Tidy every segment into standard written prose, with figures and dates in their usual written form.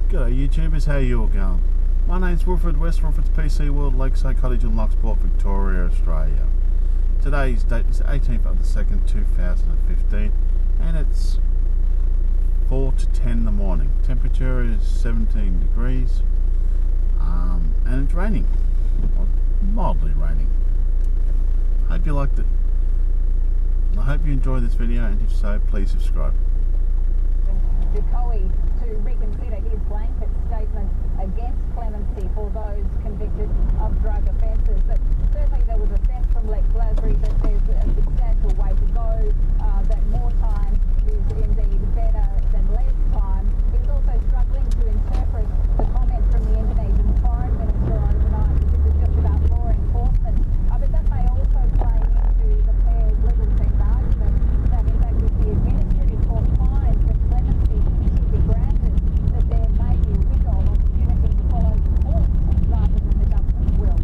G'day YouTubers, how you all going? My name's Wilfred, West Wilfred's PC World, Lakeside Cottage in Loch Sport, Victoria, Australia. Today's date is 18th of the 2nd, 2015, and it's 4 to 10 in the morning. Temperature is 17 degrees, and it's raining, or mildly raining. Hope you liked it. I hope you enjoyed this video, and if so, please subscribe. Decoy to reconsider his blanket statement against clemency for those convicted of drug offences. But certainly there was a sense from Lex Lasry that there's a substantial way to go, that more time is indeed better than less time. He's also struggling to interpret the comment from the Indonesian Foreign Minister overnight that this is just about law enforcement. But that may also play into the pair's legal team's argument that in fact with the administrative court finds that clemency should be granted, that there may be a window of opportunity to follow the court rather than the government's will.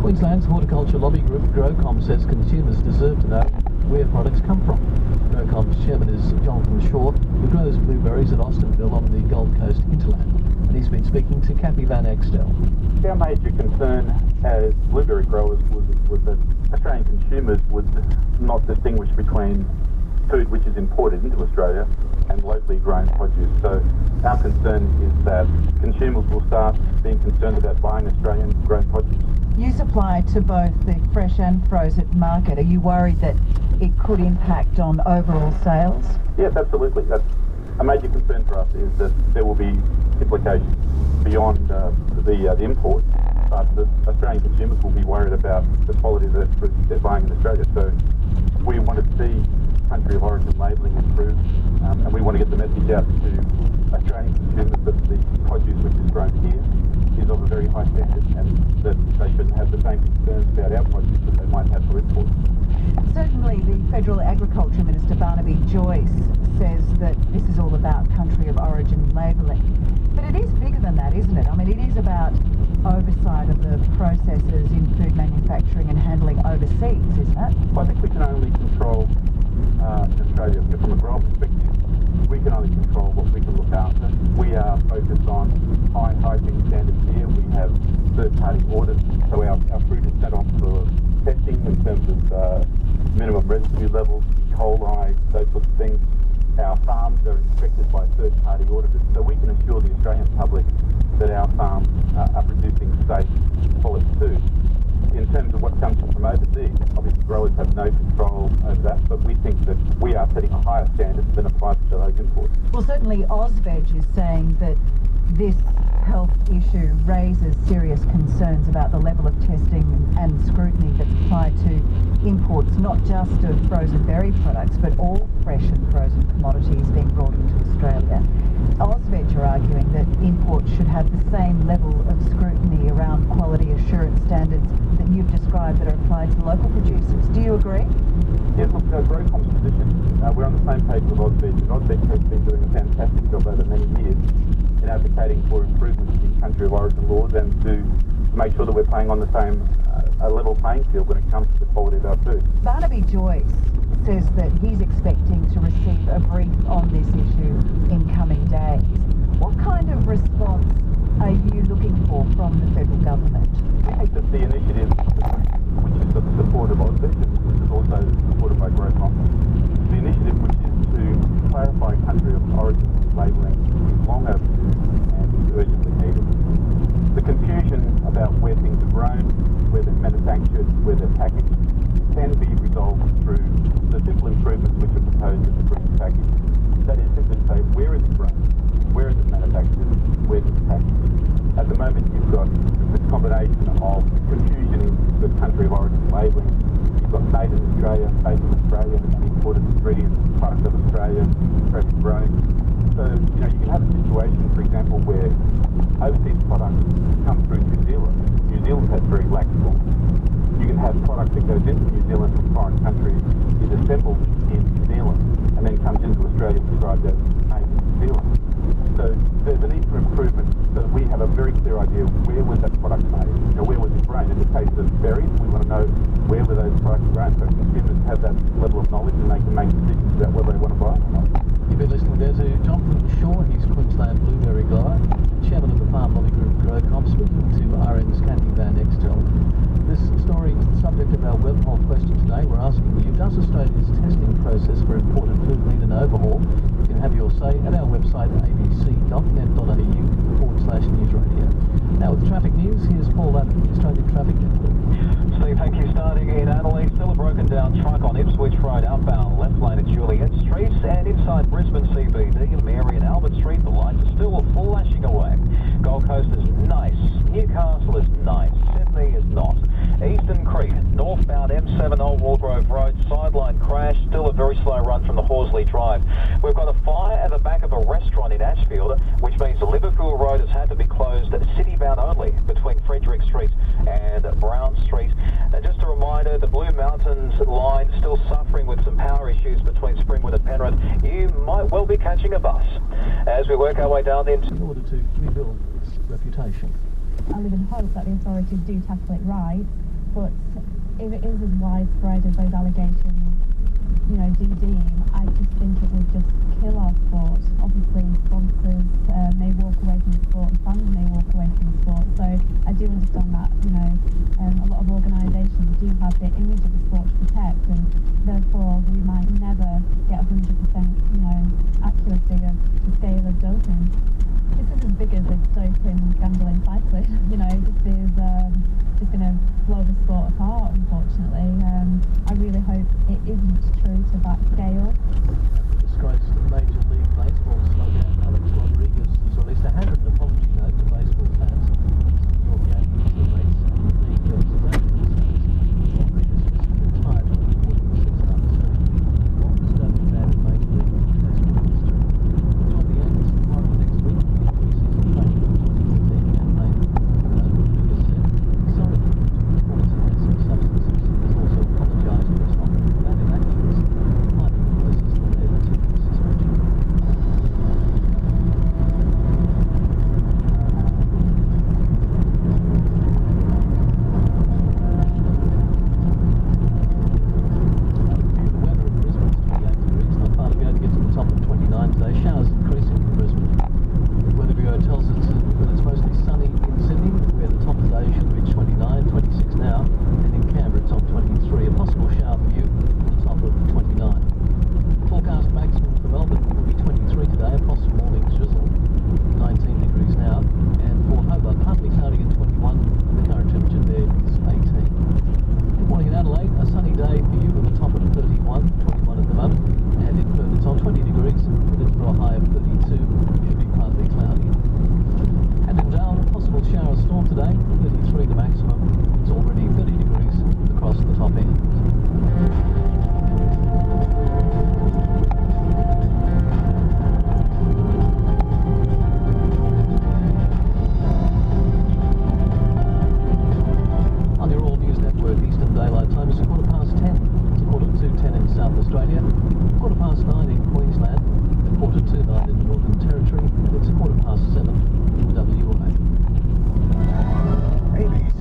Queensland's horticulture lobby group GrowCom says consumers deserve to know where products come from. GrowCom's chairman is Jonathan Shaw, who grows blueberries at Austinville on the Gold Coast hinterland, and he's been speaking to Kathy Van Extel. Our major concern as blueberry growers was that Australian consumers would not distinguish between food which is imported into Australia and locally grown produce. So our concern is that consumers will start being concerned about buying Australian grown produce. You supply to both the fresh and frozen market. Are you worried that it could impact on overall sales? Yes, absolutely. That's a major concern for us, is that there will be implications beyond the import, but the Australian consumers will be worried about the quality of the fruit they're buying in Australia. So we want to see country of origin labelling improved, and we want to get the message out to Australian consumers that the produce which is grown here is of a very high standard, and that they shouldn't have the same concerns about our produce that they might have for import. Certainly the Federal Agriculture Minister Barnaby Joyce says that this is all about country of origin labelling. But it is bigger than that, isn't it? I mean, it is about oversight of the processes in food manufacturing and handling overseas, isn't it? I think we can only control in Australia, from a grower perspective, we can only control what we can look after. We are focused on high hygiene standards here. We have third-party audits, so our fruit is set off for testing in terms of minimum residue levels, E. coli, those sorts of things. Our farms are inspected by third-party auditors, so we can assure the Australian public that our farms are producing safe, quality food. In terms of what comes from overseas, obviously growers have no control over that, but we think that we are setting a higher standard than applies to those imports. Well, certainly Ozveg is saying that this health issue raises serious concerns about the level of testing and scrutiny that's applied to imports, not just of frozen berry products, but all fresh and frozen commodities being brought into Australia. Ozveg are arguing that imports should have the same level of scrutiny around quality assurance standards that you've described that are applied to local producers. Do you agree? Yes, look, GrowCom's position, we're on the same page with Ozveg, and Ozveg has been doing a fantastic job over many years in advocating for improvements in country of origin laws and to make sure that we're playing on the same level playing field when it comes to the quality of our food. Barnaby Joyce says that he's expecting to receive a brief on this issue in coming days. What kind of response are you looking for from the federal government? I think that the initiative, which is the support of Ozveg, which is also supported by GrowCom, the initiative which is to clarify country of origin labelling is long overdue and is urgently needed. The confusion about where things are grown, where they're manufactured, where they're packaged, can be resolved through the simple improvements which are proposed in the green package. That is simply to say, where is it grown? overseas products come through New Zealand. New Zealand has very lax laws. You can have product that goes into New Zealand from foreign countries, is assembled in New Zealand, and then comes into Australia described as made in New Zealand. So there's a need for improvement so that we have a very clear idea where was that product made, you know, where was it grown. In the case of berries, we want to know where were those products grown, so consumers have that level of knowledge and they can make decisions about whether they want to buy them or not. You've been listening there to Jonathan Shaw. He's Queensland Blueberry Guy, chairman of the farm lobby group GrowCom, speaking to RN's Kathy Van Extel. This story is the subject of our web poll question today. We're asking you, does Australia's testing process for imported food need an overhaul? You can have your say at our website abc.net.au/newsradio. Now with traffic news, here's Paul Adam, Australian Traffic Network. Steve, thank you. Starting in Adelaide, still a broken down truck on Ipswich Road outbound, left lane at Juliet Street, and inside Brisbane CBD, Mary and Albert Street, the lights are still flashing away. Gold Coast is nice, Newcastle is nice, Sydney is not. Eastern Creek, northbound M7 Old Walgrove Road, sideline crash, still a very slow run from the Horsley Drive. We've got a fire at the back of a restaurant in Ashfield, which means the Liverpool Road has had to be closed city-bound only between Frederick Street and Brown Street. And just a reminder, the Blue Mountains line still suffering with some power issues between Springwood and Penrith. You might well be catching a bus. As we work our way down the... In order to rebuild its reputation. I live in hope that the authorities do tackle it right, but if it is as widespread as those allegations, you know, do deem, I just think it would just kill our sport. Obviously, sponsors may walk away from the sport, and fans may walk away from the sport. So I do understand that, you know, a lot of organisations do have the image of the sport to protect, and therefore we might never get 100%, you know, accuracy of the scale of doping. This is as big as a doping scandal in cycling. You know, this is just going to blow the sport apart, unfortunately. I really hope it isn't true to that scale. Disgraced Major League Baseball slugger Alex Rodriguez has released a handwritten apology note to baseball fans. New York Yankees the race league today. Rodriguez is retired from the 46th anniversary. Longest serving man in Major League Baseball history. Join the Yankees tomorrow next week for the preseason training of the 2015 campaign. Rodriguez said, sorry for performance enhancing substances. Has also apologised for his non-combative actions. Might be places that led to the suspension. The weather in Brisbane is 28 degrees, not far to go to get to the top of 29 today. Showers increasing in Brisbane. The Weather Bureau tells us that it's mostly sunny in Sydney, where the top today should reach 29, 26 now, and in Canberra it's on 23. A possible shower for you at the top of 29. Forecast maximum for Melbourne will be 23 today, a possible morning drizzle, 19 degrees now, and for Hobart, partly cloudy at 21, and the current temperature there is 18. Good morning in Adelaide, a sunny day for you with a top of 31, 21 at the moment, and in Perth it's on 20 degrees, headed for a high of 32, should be partly cloudy. And in Darwin, a possible shower storm today, 33 the maximum, it's already 30 degrees across the top end. On your All News Network, Eastern Daylight Time is 10:15. It's 10:45 in South Australia, 9:15 in Queensland, 9:45 in the Northern Territory, and it's 7:15 in WA. ABC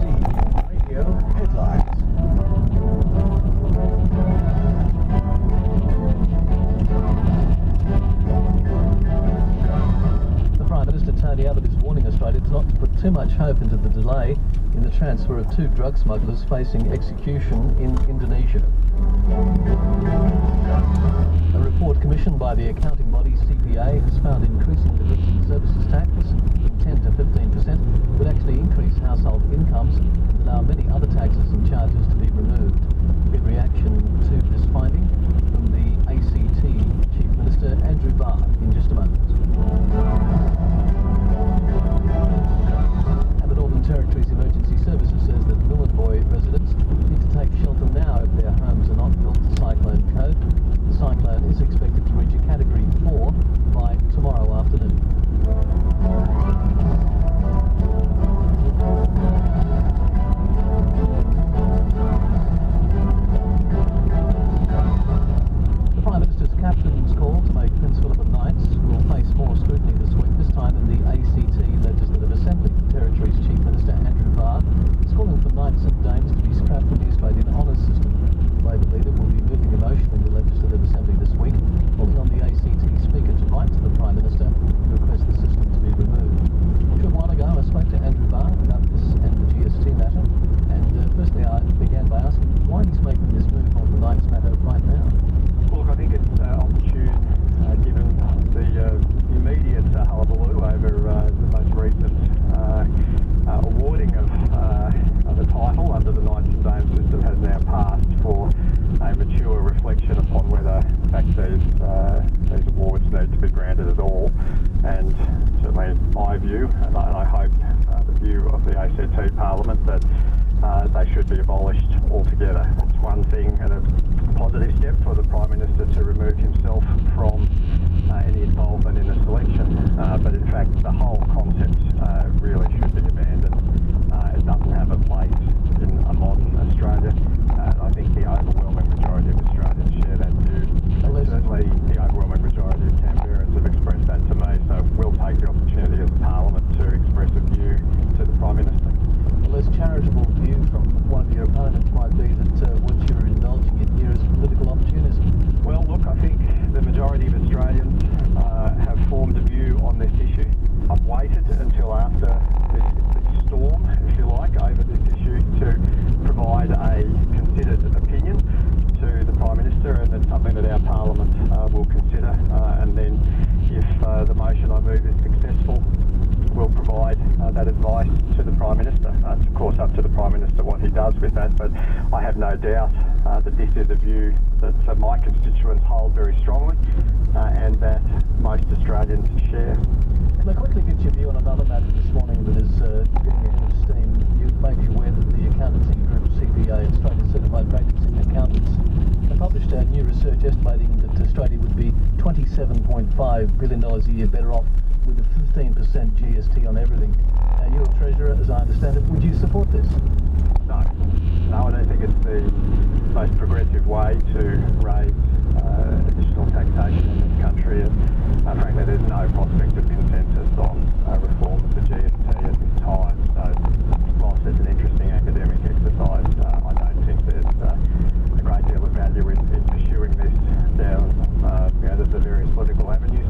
Radio Headlines. The Prime Minister Tony Abbott is warning Australians not to put too much hope into the delay in the transfer of 2 drug smugglers facing execution in Indonesia. A report commissioned by the accounting body CPA has found increasing the goods and services tax from 10 to 15% would actually increase household incomes and allow many other taxes and charges to be removed. In reaction to this finding from the ACT Chief Minister Andrew Barr in just a moment. And the Northern Territory's Emergency Services says that Millenboy residents need to take shelter now if their homes are not built to cyclone code. The cyclone is expected to reach a Category 4 by tomorrow afternoon. my view, and I hope the view of the ACT Parliament, that they should be abolished altogether. It's one thing and a positive step for the Prime Minister to remove himself from any involvement in the selection, but in fact the whole concept really should be abandoned. It doesn't have a place in a modern Australia. I think the overwhelming majority of Australians share that view. Certainly the overwhelming majority of Canberrans have expressed that to me, so we'll take the opportunity as a Parliament to express a view to the Prime Minister. A less charitable view from one of your opponents might be that what you're indulging in here is political opportunism. Well, look, I think the majority of Australians have formed a view on this issue. I've waited until after this storm, if you like, over this issue to provide a considered opinion to the Prime Minister, and it's something that our Parliament will consider, and then if the motion I move is successful, we'll provide that advice to the Prime Minister. It's of course up to the Prime Minister what he does with that, but I have no doubt that this is a view that my constituents hold very strongly, and that most Australians share. Now, quickly get your view on another matter this morning that is getting ahead of steam. You may be aware that the accountancy group CPA, Australia Certified Practicing Accountants, have published a new research estimating that Australia would be $27.5 billion a year better off with a 15% GST on everything. You're a treasurer, as I understand it. Would you support this? No, I don't think it's the most progressive way to raise additional taxation in this country, and frankly there's no prospect of consensus on reform of the GST at this time. So whilst it's an interesting academic exercise, I don't think there's a great deal of value in pursuing this down the various political avenues.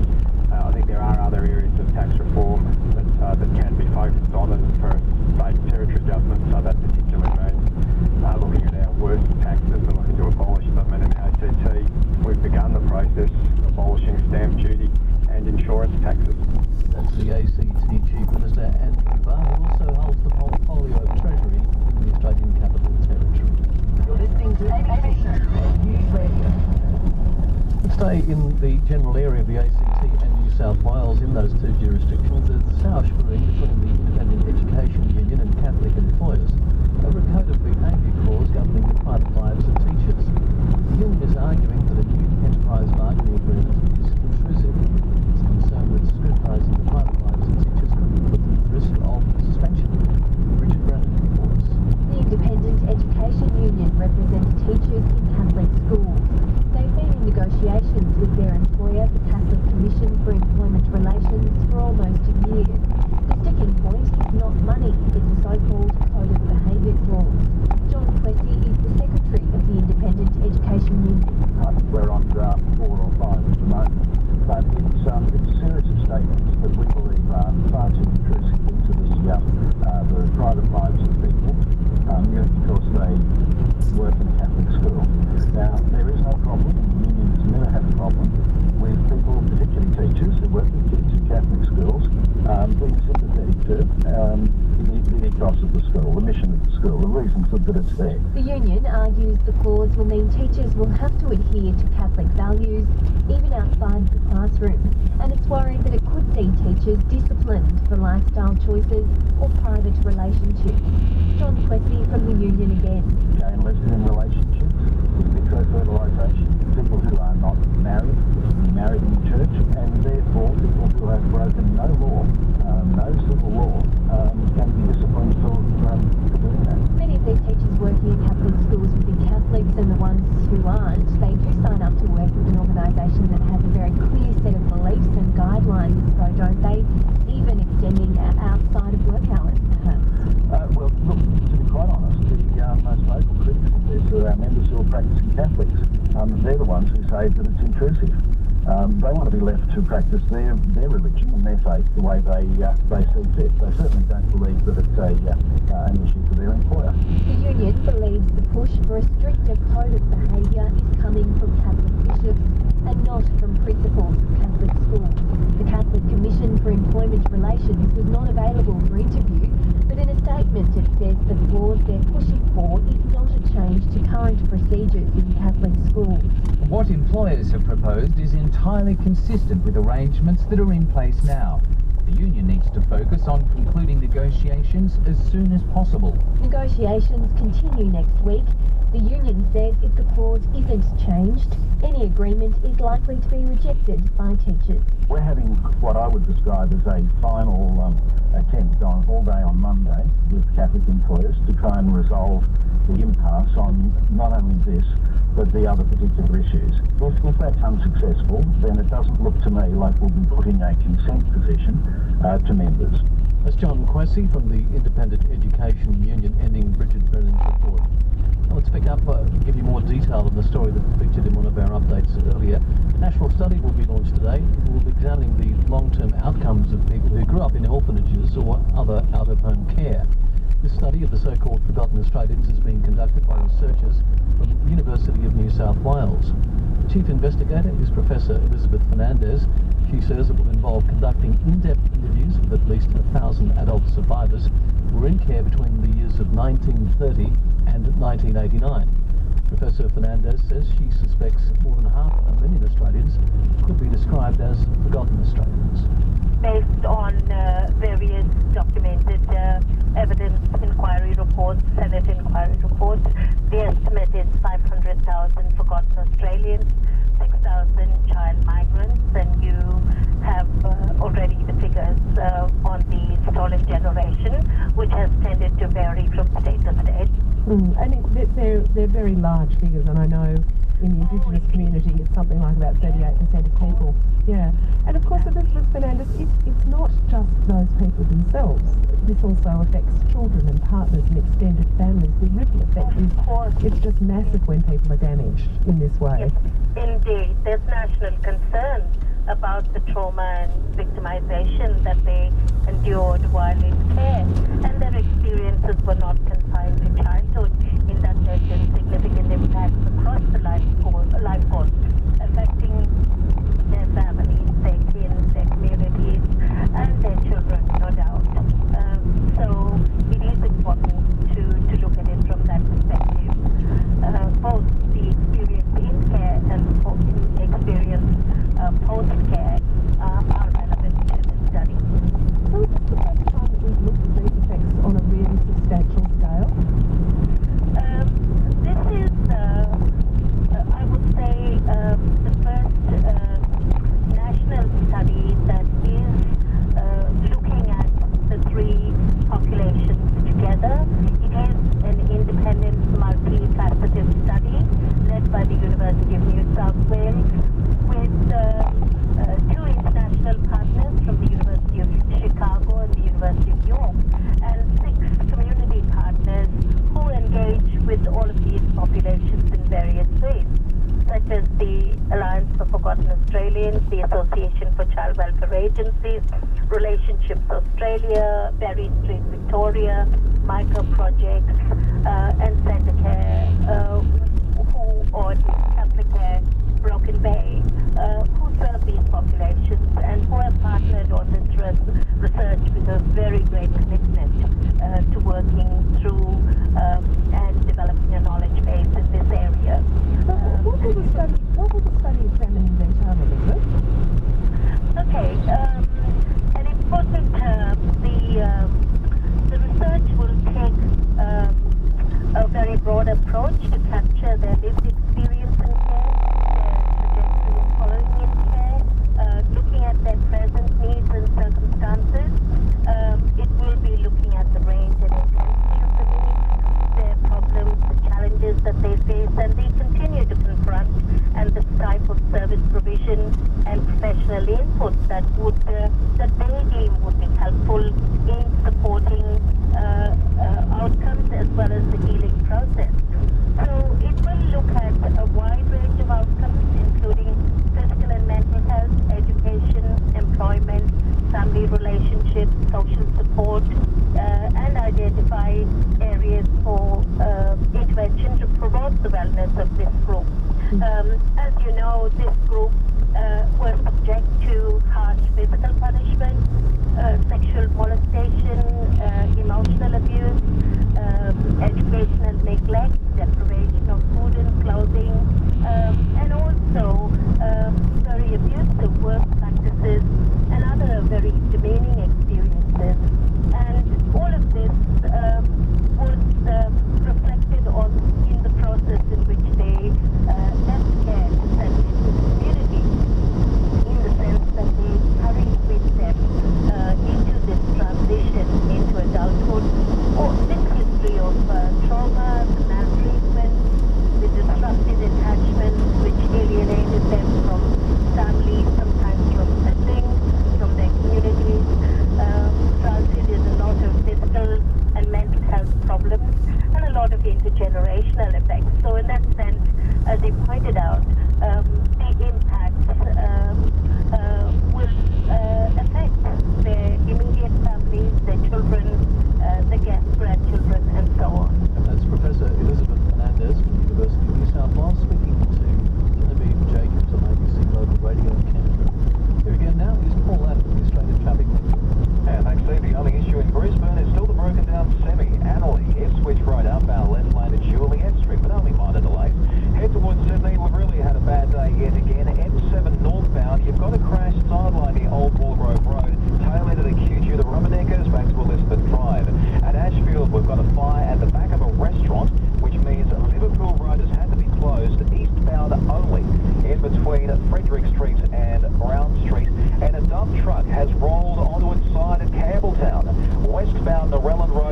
I think there are other areas of tax reform that can be focused on, and for state and territory governments, so that particularly means looking at our worst taxes and looking to abolish them. And in the ACT, we've begun the process of abolishing stamp duty and insurance taxes. That's the ACT Chief Minister, Andrew Barr, who also holds the portfolio of Treasury in the Australian Capital Territory. You're listening to ABC News Radio. Let's stay in the general area of the ACT and New South Wales. In those two jurisdictions, there's a sour screwing between the Independent Education Union and Catholic employers over a code of behaviour clause governing the private lives of teachers. The union is arguing that a new enterprise bargaining agreement is intrusive. It's concerned that scrutinising the private lives of teachers could put them at risk of suspension. Richard Brennan reports. The Independent Education Union represents teachers in Catholic schools. They've been in negotiations with their employer, the Catholic Commission for Employment Relations, for almost a year. The sticking point is not money, it's a so-called Code of Behaviour clause. John Quessy is the Secretary of the Independent Education Union. We're on draft 4 or 5 at the moment, but it's a series of statements that we believe are far too intrusive into the private lives of people, merely because they work in a Catholic school. Now, there is no problem, and the union has never had a problem with people, particularly teachers who work with kids in Catholic schools, being sympathetic to the ethos of the school, the mission of the school, the reasons that it's there. The union argues the clause will mean teachers will have to adhere to Catholic values, even outside the classroom, and it's worried that it could see teachers disciplined for lifestyle choices or private relationships. John Quessy from the union again. Gay and lesbian relationships, in vitro fertilisation, people who are not married, married in the church, and therefore people who have broken no law, no civil law, can be disciplined for doing that. Many of these teachers working in Catholic schools will be Catholics, and the ones who aren't, they do sign up to work with an organisation that has a very clear set of beliefs and guidelines, so don't they? Even extending outside of work hours, perhaps. Well, look, to be quite honest, the most vocal critics of this are our members who are practising Catholics. They're the ones who say that it's intrusive. They want to be left to practice their religion and their faith the way they see fit. They certainly don't believe that it's an issue for their employer. The union believes the push for a stricter code of behaviour is coming from Catholic bishops and not from principals of Catholic schools. The Catholic Commission for Employment Relations was not available for interview, but in a statement it says the clause they're pushing for is not a change to current procedures in Catholic schools. What employers have proposed is entirely consistent with arrangements that are in place now. The The union needs to focus on concluding negotiations as soon as possible. Negotiations continue next week. The union said if the clause isn't changed, any agreement is likely to be rejected by teachers. We're having what I would describe as a final attempt on all day on Monday with Catholic employers to try and resolve the impasse on not only this but the other particular issues. If that's unsuccessful, then it doesn't look to me like we'll be putting a consent position to members. That's John Quessy from the Independent Education Union ending Bridget Brennan's report. Now let's pick up, give you more detail on the story that featured in one of our updates earlier. A national study will be launched today. It will be examining the long-term outcomes of people who grew up in orphanages or other out-of-home care. This study of the so-called forgotten Australians is being conducted by researchers from the University of New South Wales. The chief investigator is Professor Elizabeth Fernandez. She says it will involve conducting in-depth interviews with at least 1,000 adult survivors who were in care between the years of 1930 and 1989. Professor Fernandez says she suspects more than 500,000 Australians could be described as forgotten Australians. Based on various documented evidence inquiry reports, Senate inquiry reports, the estimate is 500,000 forgotten Australians, 6,000 child migrants, and you have already the figures on the stolen generation, which has tended to vary from state to state. And they're very large figures, and I know in the Indigenous community it's something like about 38% of people. Yeah, and of course, Elizabeth Fernandez, it's not just those people themselves. This also affects children and partners and extended families. The ripple effect is it's just massive when people are damaged in this way. Indeed, there's national concern about the trauma and victimization that they endured while in care, and their experiences were not confined to childhood. In that there's been significant impacts across the life course, affecting their families, their kids, their communities, and their children, no doubt. So it is important to look at it from that perspective. Both the experience in care and the experience post-care are relevant to the study. So is this the first time that we've looked at these effects on a really substantial scale? This is, I would say, the first national study that is looking at the three populations together. It is an independent, multifaceted study led by the University of New South Wales with two international partners from the University of Chicago and the University of York, and 6 community partners who engage with all of these populations in various ways, such as the Alliance for Forgotten Australians, the Association for Child Welfare Agencies, Relationships Australia, Berry Street Victoria, Micro Projects, and Centrecare, or Catholic Care Broken Bay, who serve these populations and who have partnered on this research with a very great commitment to working through and developing a knowledge base in this area. So what will the study examine in detail, Elizabeth? Okay, an important, the research will take a very broad approach to capture their lived experience in care, their trajectory following in care, looking at their present needs and circumstances. It will be looking at the range and intensity of the needs, their problems, the challenges that they face, and they continue to confront, and the type of service provision and professional input that they deem would be helpful in supporting outcomes as well as the healing process. So it will look at a wide range of outcomes, including physical and mental health, education, employment, family relationships, social support, and identify areas for intervention to promote the wellness of this group. As you know, this group was subject to harsh physical punishment, sexual molestation, emotional abuse, educational neglect, deprivation of food and clothing, and also very abusive work practices and other very demeaning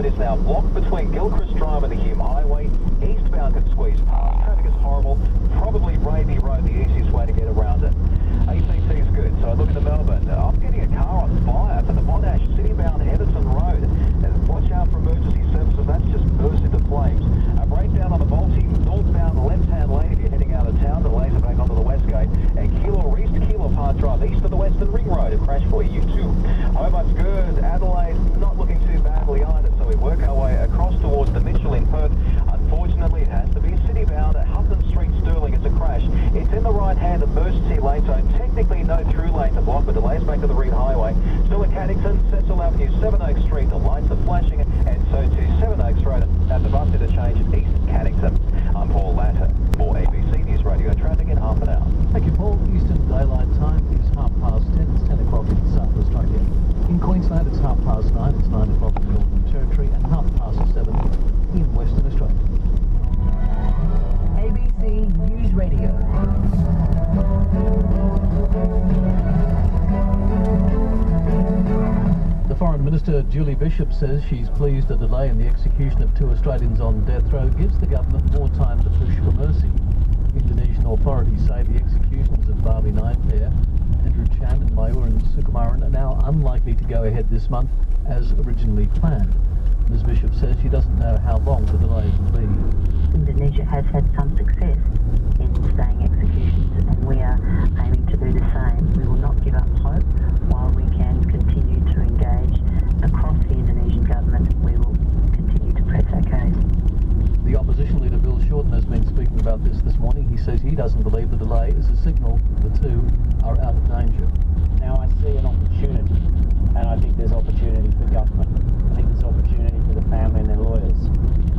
Road is now blocked between Gilchrist Drive and the Hume Highway. Eastbound can squeeze past. Traffic is horrible. Probably Raby Road, the easiest way to get around it. ACT is good. So I look into Melbourne. I'm getting a car on fire for the Monash City-bound Henderson Road. And watch out for emergency services. That's just burst into flames. A breakdown on the Balti northbound left-hand lane if you're heading out of town. Delays are back onto the West Gate. And Keilor East, Keilor Park Drive east of the Western Ring Road. A crash for you too. Hobart's good. Adelaide not looking too badly either. So we work our way across towards the Mitchell in Perth. Unfortunately, it has to be city-bound at Hutton Street, Stirling. It's a crash. It's in the right-hand emergency lane, so technically no through lane to block, but delays back to the Reed Highway. Still at Caddington, Cecil Avenue, Sevenoaks Street. The lights are flashing, and so to Sevenoaks Road at the bus interchange at East Caddington. I'm Paul Latter for ABC News Radio Traffic in half an hour. Thank you, Paul. Eastern Daylight Time is 10:30. It's 10 o'clock in South Australia. In Queensland, it's 9:30. It's 9 o'clock in the Northern Territory and 7:30 in Western Australia. ABC News Radio. The Foreign Minister, Julie Bishop, says she's pleased a delay in the execution of 2 Australians on death row gives the government more time to push for mercy. Indonesian authorities say the executions of Bali 9 pair, Andrew Chan and Mayuran Sukumaran, are now unlikely to go ahead this month as originally planned. Ms Bishop says she doesn't know how long the delay will be. Indonesia has had some success in staying executions, and we are aiming to do the same. We will not give up hope while we can continue to engage across the Indonesian government. We will continue to press our case. The opposition leader Bill Shorten has been speaking about this morning. He says he doesn't believe the delay is a signal the 2 are out of danger. Now I see an opportunity, and I think there's opportunity for government. I think there's opportunity for the family and their lawyers.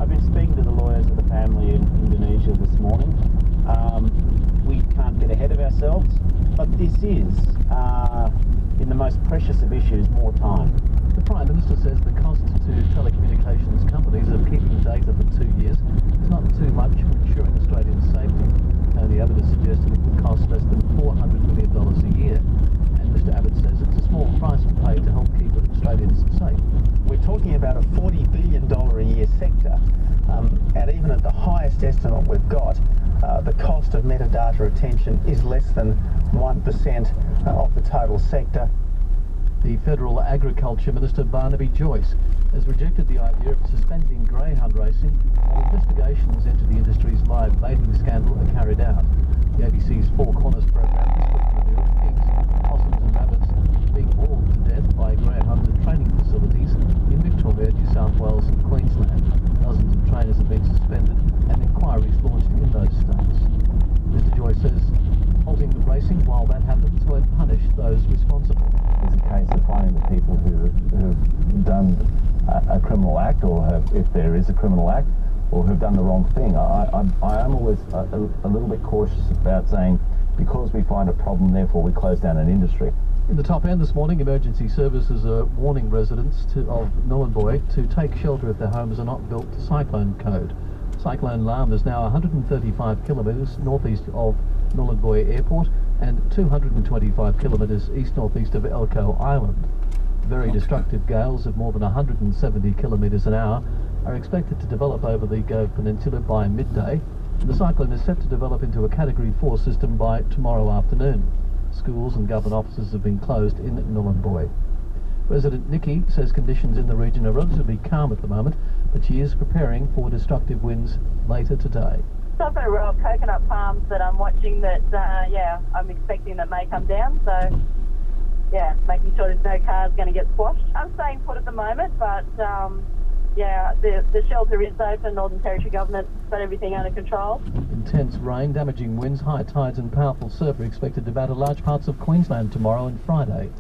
I've been speaking to the lawyers of the family in Indonesia this morning. We can't get ahead of ourselves, but this is, in the most precious of issues, more time. The Prime Minister says the cost to telecommunications companies of keeping data for 2 years is not too much for ensuring Australian safety. Tony Abbott has suggested it would cost less than $400 million a year. And Mr Abbott says it's a small price to pay to help keep Australians safe. We're talking about a $40 billion a year sector, and even at the highest estimate we've got, the cost of metadata retention is less than 1% of the total sector. The Federal Agriculture Minister, Barnaby Joyce, has rejected the idea of suspending greyhound racing while investigations into the industry's live baiting scandal are carried out. The ABC's Four Corners programme this week revealed pigs, possums and rabbits being mauled to death by greyhounds at training facilities in Victoria, New South Wales and Queensland. Dozens of trainers have been suspended and inquiries launched in those states. Mr Joyce says halting the racing while that happens won't punish those responsible. It's a case of finding the people who have done a criminal act, or if there is a criminal act, or who've done the wrong thing. I am always a little bit cautious about saying, because we find a problem, therefore we close down an industry. In the top end this morning, emergency services are warning residents of Nhulunbuy to take shelter if their homes are not built to cyclone code. Cyclone Lam is now 135 kilometres northeast of Nhulunbuy Airport and 225 kilometres east-northeast of Elcho Island. Very destructive gales of more than 170 kilometres an hour are expected to develop over the Gove Peninsula by midday. The cyclone is set to develop into a Category 4 system by tomorrow afternoon. Schools and government offices have been closed in Nhulunbuy. Resident Nikki says conditions in the region are relatively calm at the moment, but she is preparing for destructive winds later today. So I've got a row of coconut palms that I'm watching that, I'm expecting that may come down, so yeah, making sure there's no cars going to get squashed. I'm staying put at the moment, but the shelter is open. Northern Territory government's got everything under control. Intense rain, damaging winds, high tides and powerful surf are expected to batter large parts of Queensland tomorrow and Friday.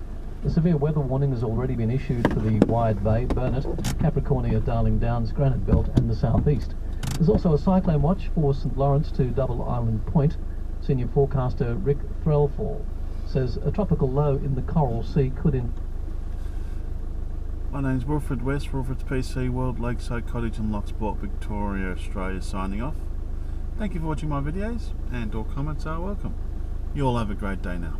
A severe weather warning has already been issued for the Wide Bay, Burnett, Capricornia, Darling Downs, Granite Belt and the southeast. There's also a cyclone watch for St Lawrence to Double Island Point. Senior forecaster Rick Threlfall says a tropical low in the Coral Sea could My name's Wilfred West, Wilfred's PC World, Lakeside Cottage and Loch Sport, Victoria, Australia, signing off. Thank you for watching my videos, and all comments are welcome. You all have a great day now.